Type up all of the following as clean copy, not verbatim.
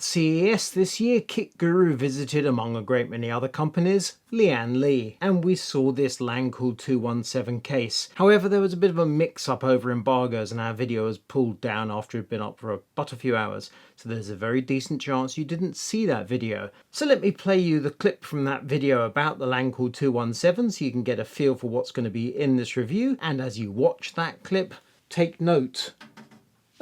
At CES this year, KitGuru visited, among a great many other companies, Lian Li, and we saw this Lancool 217 case. However, there was a bit of a mix-up over embargoes and our video was pulled down after it had been up for but a few hours, so there's a very decent chance you didn't see that video. So let me play you the clip from that video about the Lancool 217 so you can get a feel for what's going to be in this review, and as you watch that clip, take note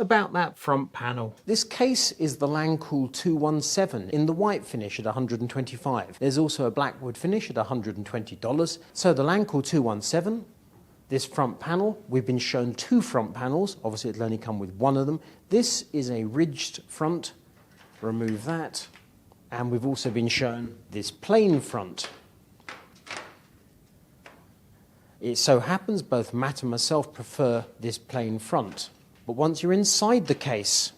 about that front panel. This case is the Lancool 217 in the white finish at $125. There's also a black wood finish at $120. So the Lancool 217, this front panel, we've been shown two front panels. Obviously it'll only come with one of them. This is a ridged front. Remove that. And we've also been shown this plain front. It so happens both Matt and myself prefer this plain front. But once you're inside the case,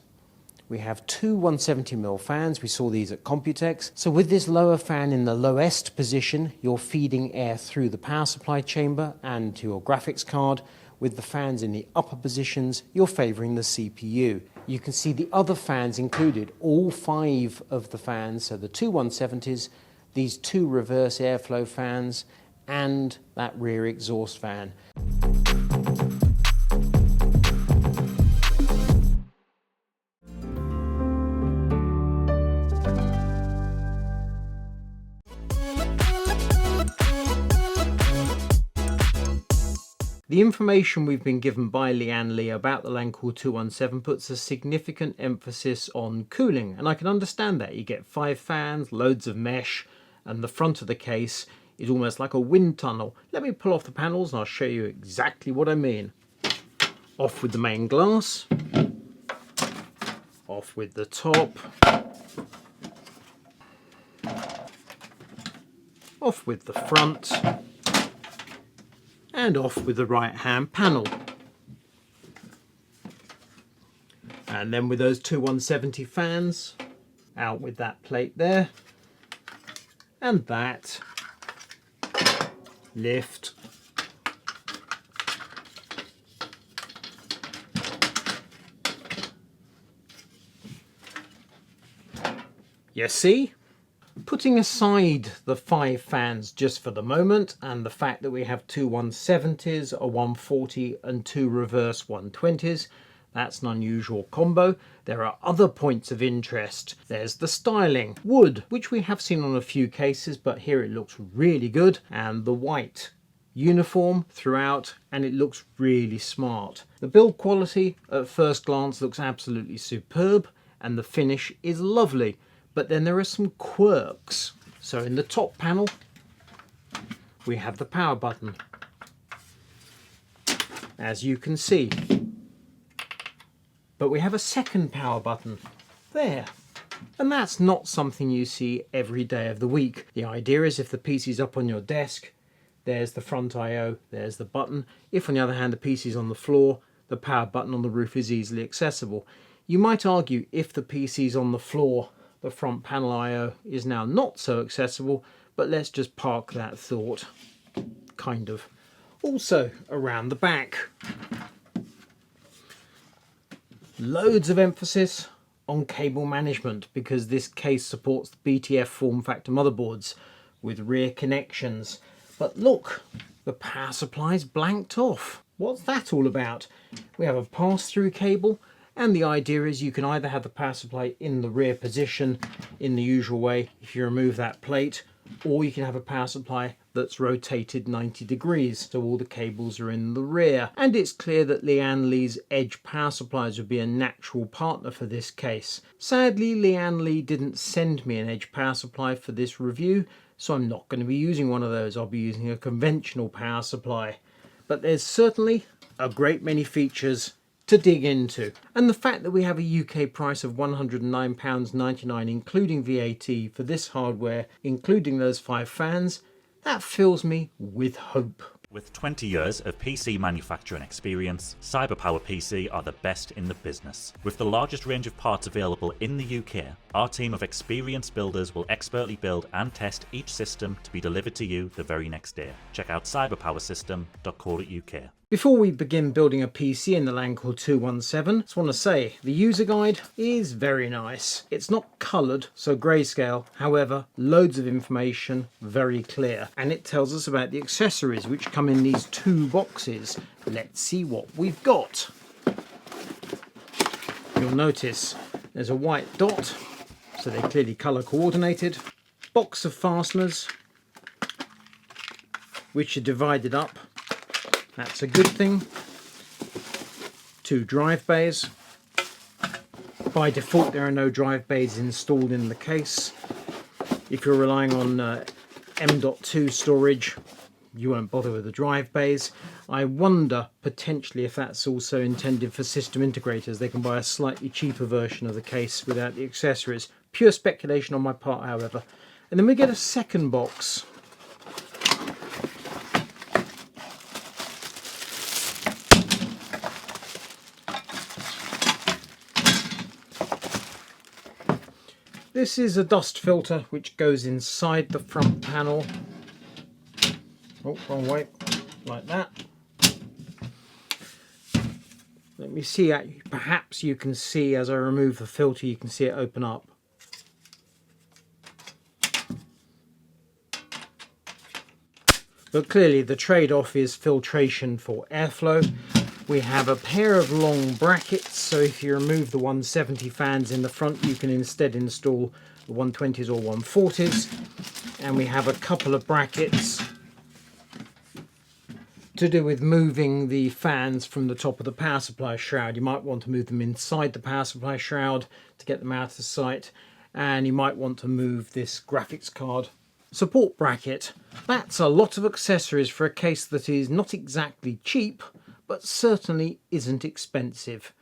we have two 170mm fans. We saw these at Computex. So with this lower fan in the lowest position, you're feeding air through the power supply chamber and to your graphics card. With the fans in the upper positions, you're favoring the CPU. You can see the other fans included, all 5 of the fans, so the two 170s, these two reverse airflow fans, and that rear exhaust fan. The information we've been given by Lian Li about the Lancool 217 puts a significant emphasis on cooling, and I can understand that. You get 5 fans, loads of mesh, and the front of the case is almost like a wind tunnel. Let me pull off the panels and I'll show you exactly what I mean. Off with the main glass, off with the top, off with the front, and off with the right hand panel. And then with those two 170 fans, out with that plate there, and that, lift, you see? Putting aside the 5 fans just for the moment and the fact that we have two 170s, a 140 and two reverse 120s, that's an unusual combo. There are other points of interest. There's the styling. Wood, which we have seen on a few cases, but here it looks really good. And the white. Uniform throughout, and it looks really smart. The build quality at first glance looks absolutely superb, and the finish is lovely. But then there are some quirks. So in the top panel, we have the power button, as you can see. But we have a second power button there. And that's not something you see every day of the week. The idea is if the PC's up on your desk, there's the front I/O, there's the button. If on the other hand the PC's on the floor, the power button on the roof is easily accessible. You might argue if the PC's on the floor, the front panel I/O is now not so accessible, but let's just park that thought, kind of. Also, around the back, loads of emphasis on cable management because this case supports the BTF form factor motherboards with rear connections. But look, the power supply's blanked off. What's that all about? We have a pass-through cable, and the idea is you can either have the power supply in the rear position in the usual way if you remove that plate, or you can have a power supply that's rotated 90 degrees, so all the cables are in the rear. And it's clear that Lian Li's Edge power supplies would be a natural partner for this case. Sadly, Lian Li didn't send me an Edge power supply for this review, so I'm not going to be using one of those. I'll be using a conventional power supply. But there's certainly a great many features to dig into, and the fact that we have a UK price of £109.99 including VAT for this hardware, including those 5 fans, that fills me with hope. With 20 years of PC manufacturing experience, CyberPower PC are the best in the business. With the largest range of parts available in the UK, our team of experienced builders will expertly build and test each system to be delivered to you the very next day. Check out cyberpowersystem.co.uk. Before we begin building a PC in the Lancool 217, I just want to say the user guide is very nice. It's not coloured, so grayscale, however, loads of information, very clear. And it tells us about the accessories which come in these 2 boxes. Let's see what we've got. You'll notice there's a white dot, so they're clearly colour coordinated. Box of fasteners, which are divided up. That's a good thing. 2 drive bays. By default there are no drive bays installed in the case. If you're relying on M.2 storage, you won't bother with the drive bays. I wonder potentially if that's also intended for system integrators. They can buy a slightly cheaper version of the case without the accessories. Pure speculation on my part, however. And then we get a second box. This is a dust filter which goes inside the front panel. Oh, wrong way. Like that. Let me see, perhaps you can see as I remove the filter, you can see it open up. But clearly the trade-off is filtration for airflow. We have a pair of long brackets, so if you remove the 170 fans in the front, you can instead install the 120s or 140s. And we have a couple of brackets to do with moving the fans from the top of the power supply shroud. You might want to move them inside the power supply shroud to get them out of sight, and you might want to move this graphics card support bracket. That's a lot of accessories for a case that is not exactly cheap, but certainly isn't expensive.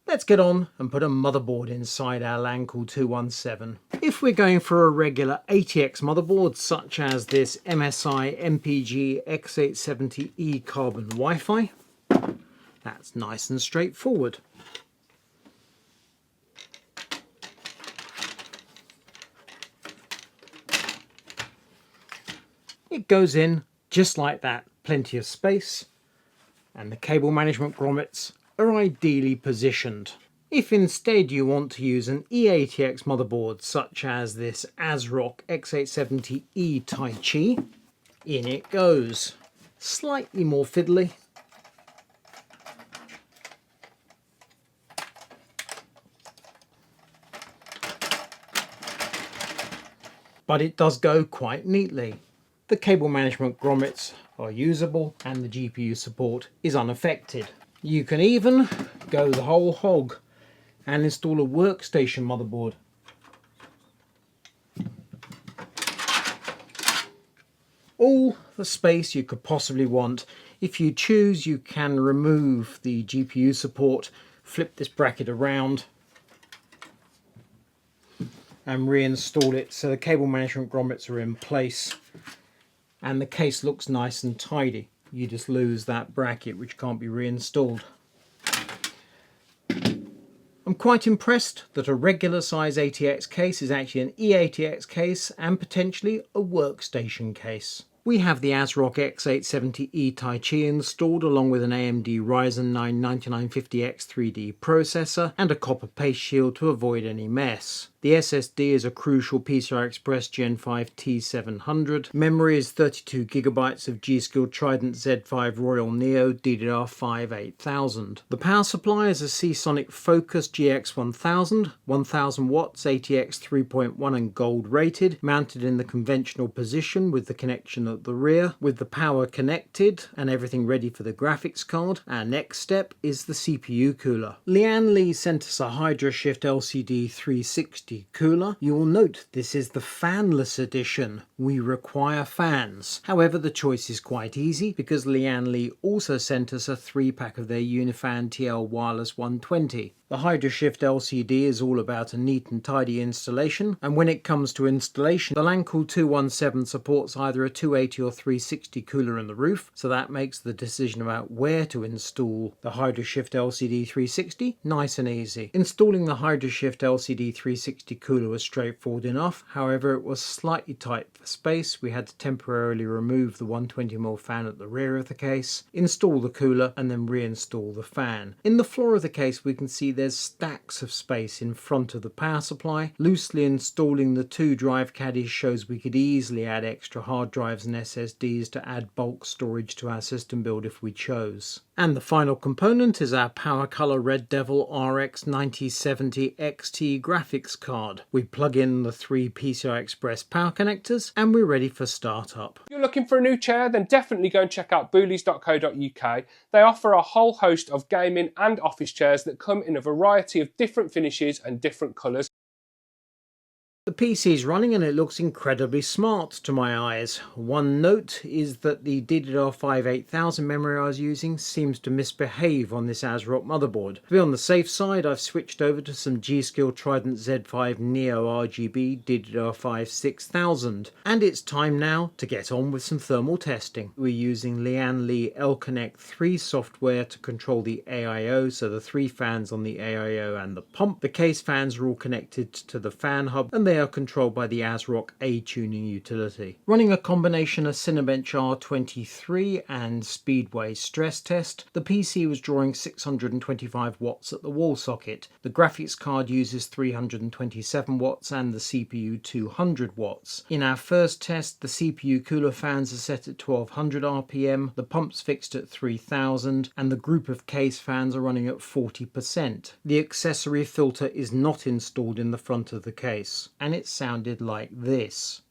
Let's get on and put a motherboard inside our Lancool 217. If we're going for a regular ATX motherboard, such as this MSI MPG X870E carbon Wi-Fi, that's nice and straightforward. It goes in just like that, plenty of space, and the cable management grommets are ideally positioned. If instead you want to use an E-ATX motherboard such as this ASRock X870E Tai Chi, in it goes. Slightly more fiddly, but it does go quite neatly. The cable management grommets are usable and the GPU support is unaffected. You can even go the whole hog and install a workstation motherboard. All the space you could possibly want. If you choose, you can remove the GPU support, flip this bracket around and reinstall it so the cable management grommets are in place and the case looks nice and tidy. You just lose that bracket which can't be reinstalled. I'm quite impressed that a regular size ATX case is actually an E-ATX case and potentially a workstation case. We have the ASRock X870E Tai Chi installed along with an AMD Ryzen 9 9950X 3D processor and a copper paste shield to avoid any mess. The SSD is a crucial PCI Express Gen 5 T700. Memory is 32GB of G-Skill Trident Z5 Royal Neo DDR5 8000. The power supply is a Seasonic Focus GX 1000, 1000 watts, ATX 3.1 and gold rated, mounted in the conventional position with the connection at the rear. With the power connected and everything ready for the graphics card, our next step is the CPU cooler. Lian Li sent us a Hydra Shift LCD 360 cooler. You will note this is the fanless edition. We require fans. However, the choice is quite easy because Lian Li also sent us a 3-pack of their Unifan TL Wireless 120. The HydroShift LCD is all about a neat and tidy installation, and when it comes to installation, the Lancool 217 supports either a 280 or 360 cooler in the roof, so that makes the decision about where to install the HydroShift LCD 360 nice and easy. Installing the HydroShift LCD 360 cooler was straightforward enough, however it was slightly tight for space. We had to temporarily remove the 120mm fan at the rear of the case, install the cooler, and then reinstall the fan. In the floor of the case we can see there's stacks of space in front of the power supply. Loosely installing the two drive caddies shows we could easily add extra hard drives and SSDs to add bulk storage to our system build if we chose. And the final component is our PowerColor Red Devil RX 9070 XT graphics card. We plug in the three PCI Express power connectors and we're ready for startup. If you're looking for a new chair, then definitely go and check out boolies.co.uk. They offer a whole host of gaming and office chairs that come in a variety of different finishes and different colours. The PC is running and it looks incredibly smart to my eyes. One note is that the DDR5 8000 memory I was using seems to misbehave on this ASRock motherboard. To be on the safe side, I've switched over to some G-Skill Trident Z5 Neo RGB DDR5 6000, and it's time now to get on with some thermal testing. We're using Lian Li L-Connect 3 software to control the AIO, so the three fans on the AIO and the pump. The case fans are all connected to the fan hub and they are controlled by the ASRock A-Tuning utility. Running a combination of Cinebench R23 and Speedway stress test, the PC was drawing 625 watts at the wall socket. The graphics card uses 327 watts and the CPU 200 watts. In our first test, the CPU cooler fans are set at 1200 RPM, the pump's fixed at 3000, and the group of case fans are running at 40%. The accessory filter is not installed in the front of the case, and it sounded like this.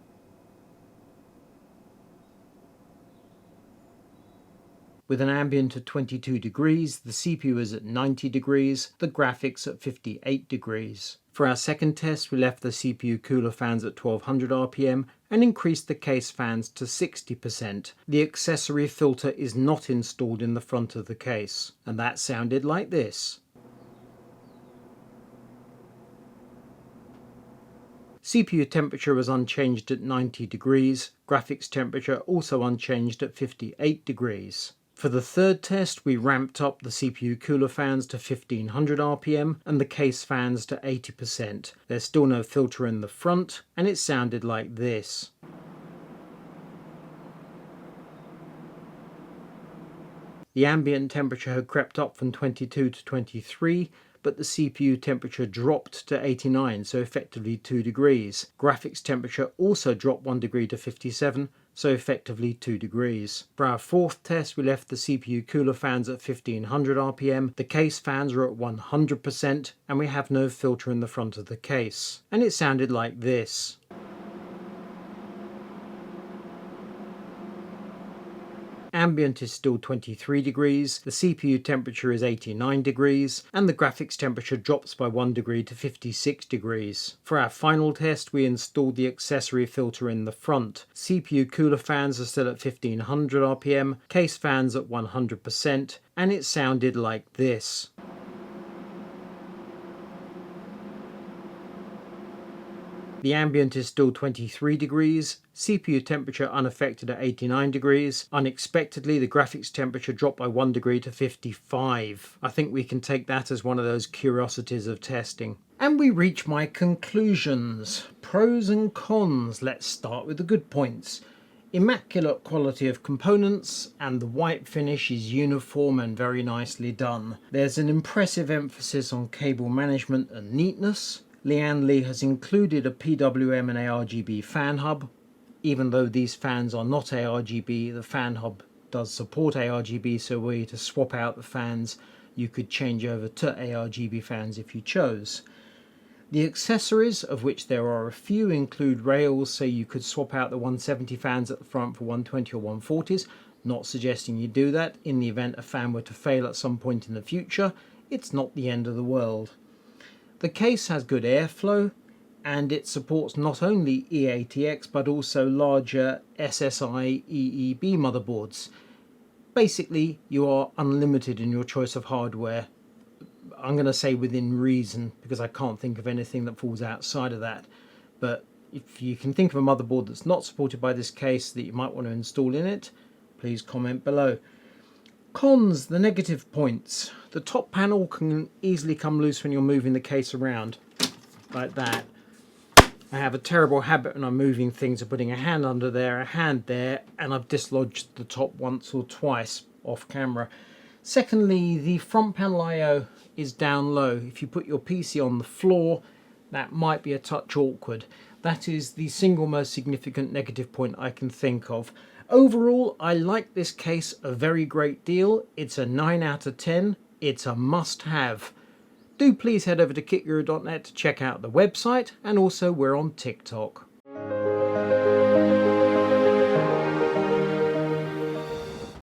With an ambient of 22 degrees, the CPU is at 90 degrees, the graphics at 58 degrees. For our second test, we left the CPU cooler fans at 1200 RPM and increased the case fans to 60%. The accessory filter is not installed in the front of the case, and that sounded like this. CPU temperature was unchanged at 90 degrees, graphics temperature also unchanged at 58 degrees. For the third test, we ramped up the CPU cooler fans to 1500 RPM and the case fans to 80%. There's still no filter in the front, and it sounded like this. The ambient temperature had crept up from 22 to 23, but the CPU temperature dropped to 89, so effectively 2 degrees. Graphics temperature also dropped 1 degree to 57, so effectively 2 degrees. For our fourth test, we left the CPU cooler fans at 1500 RPM, the case fans are at 100%, and we have no filter in the front of the case. And it sounded like this. Ambient is still 23 degrees, the CPU temperature is 89 degrees, and the graphics temperature drops by 1 degree to 56 degrees. For our final test, we installed the accessory filter in the front. CPU cooler fans are still at 1500 RPM, case fans at 100%, and it sounded like this. The ambient is still 23 degrees, CPU temperature unaffected at 89 degrees. Unexpectedly, the graphics temperature dropped by 1 degree to 55. I think we can take that as one of those curiosities of testing. And we reach my conclusions. Pros and cons. Let's start with the good points. Immaculate quality of components, and the white finish is uniform and very nicely done. There's an impressive emphasis on cable management and neatness. Lian Li has included a PWM and ARGB fan hub. Even though these fans are not ARGB, the fan hub does support ARGB, so were you to swap out the fans, you could change over to ARGB fans if you chose. The accessories, of which there are a few, include rails, so you could swap out the 170 fans at the front for 120 or 140s. Not suggesting you do that. In the event a fan were to fail at some point in the future, it's not the end of the world. The case has good airflow, and it supports not only E-ATX but also larger SSI-EEB motherboards. Basically, you are unlimited in your choice of hardware. I'm going to say within reason, because I can't think of anything that falls outside of that. But if you can think of a motherboard that's not supported by this case that you might want to install in it, please comment below. Cons, the negative points. The top panel can easily come loose when you're moving the case around, like that. I have a terrible habit when I'm moving things of putting a hand under there, a hand there, and I've dislodged the top once or twice off camera. Secondly, the front panel I/O is down low. If you put your PC on the floor, that might be a touch awkward. That is the single most significant negative point I can think of. Overall, I like this case a very great deal. It's a 9 out of 10. It's a must-have. Do please head over to kitguru.net to check out the website, and also we're on TikTok.